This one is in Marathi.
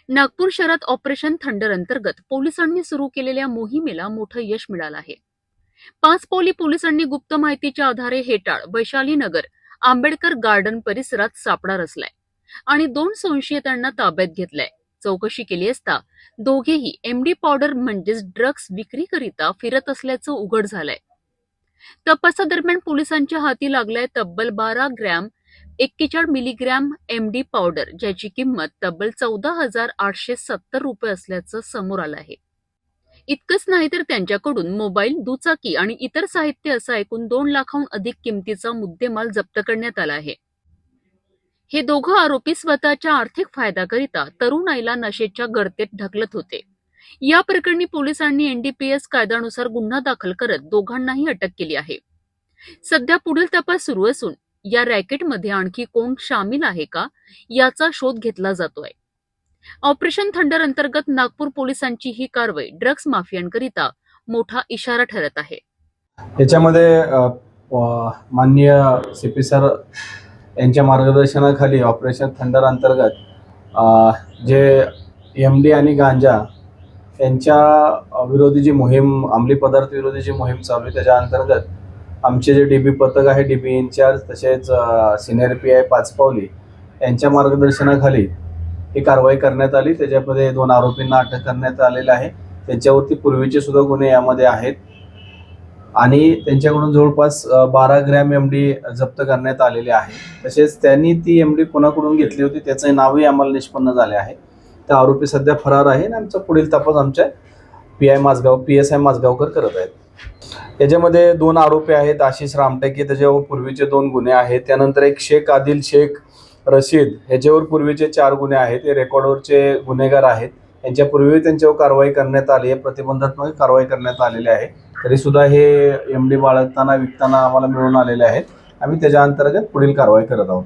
नागपूर शहरात ऑपरेशन थंडर अंतर्गत पोलिसांनी सुरू केलेल्या मोहिमेला मोठं यश मिळालं आहे. पाचपोली पोलिसांनी गुप्त माहितीच्या आधारे हेटाळ, वैशालीनगर, आंबेडकर गार्डन परिसरात सापळा रचलाय आणि 2 संशयितांना ताब्यात घेतलंय. चौकशी केली असता दोघेही एमडी पावडर म्हणजेच ड्रग्ज विक्रीकरिता फिरत असल्याचं उघड झालंय. तपासादरम्यान पोलिसांच्या हाती लागलाय तब्बल 12 ग्रॅम 41 मिलीग्रॅम एमडी पावडर, ज्याची किंमत तब्बल 14,870 रुपये असल्याचं समोर आलं आहे. इतकंच नाही तर त्यांच्याकडून मोबाईल, दुचाकी आणि इतर साहित्य असं एकूण 2 लाखाहून अधिक किमतीचा मुद्देमाल जप्त करण्यात आला आहे. हे दोघं आरोपी स्वतःच्या आर्थिक फायद्याकरिता तरुणाईला नशेच्या गर्तेत ढकलत होते. या प्रकरणी पोलिसांनी एनडीपीएस कायद्यानुसार गुन्हा दाखल करत दोघांनाही अटक केली आहे. सध्या पुढील तपास सुरू असून या रॅकेटमध्ये आणखी कोण सामील आहे का याचा शोध घेतला जातोय. ऑपरेशन थंडर अंतर्गत नागपूर पोलिसांची ही कारवाई ड्रग्ज माफियांकरिता मोठा इशारा ठरत आहे. याच्यामध्ये माननीय सीपी सर यांच्या मार्गदर्शनाखाली ऑपरेशन थंडर अंतर्गत जे एमडी आणि गांजा यांच्या विरोधी जी मोहीम, अंमली पदार्थ विरोधी जी मोहीम चालू आहे, त्याच्या अंतर्गत आमचे जे डीबी पथक आहे, डीबी इन्चार्ज तसेच सिनियर पीआय पाचपावली यांच्या मार्गदर्शनाखाली ही कारवाई करण्यात आली. त्याच्यामध्ये 2 आरोपींना अटक करण्यात आलेलं आहे. त्यांच्यावरती पूर्वीचे सुद्धा गुन्हे यामध्ये आहेत आणि त्यांच्याकडून जवळपास 12 ग्रॅम एमडी जप्त करण्यात आलेले आहे. तसेच त्यांनी ती एमडी कोणाकडून घेतली होती त्याचे नावही आम्हाला निष्पन्न झाले आहे. तर आरोपी सध्या फरार आहे आणि आमचा पुढील तपास आमच्या PSI माझगावकर करत आहेत. याच्यामध्ये 2 आरोपी आहेत. आशिष रामटेके, त्याच्यावर पूर्वीचे 2 गुन्हे आहेत. त्यानंतर एक शेख आदिल शेख रशीद, ह्याच्यावर पूर्वीचे 4 गुन्हे आहेत. हे रेकॉर्डवरचे गुन्हेगार आहेत. यांच्यापूर्वी त्यांच्यावर कारवाई करण्यात आली आहे, प्रतिबंधात्मक कारवाई करण्यात आलेली आहे. तरी सुद्धा हे एमडी बाळगताना, विकताना आम्हाला मिळून आलेले आहेत. आम्ही त्याच्या अंतर्गत पुढील कारवाई करत आहोत.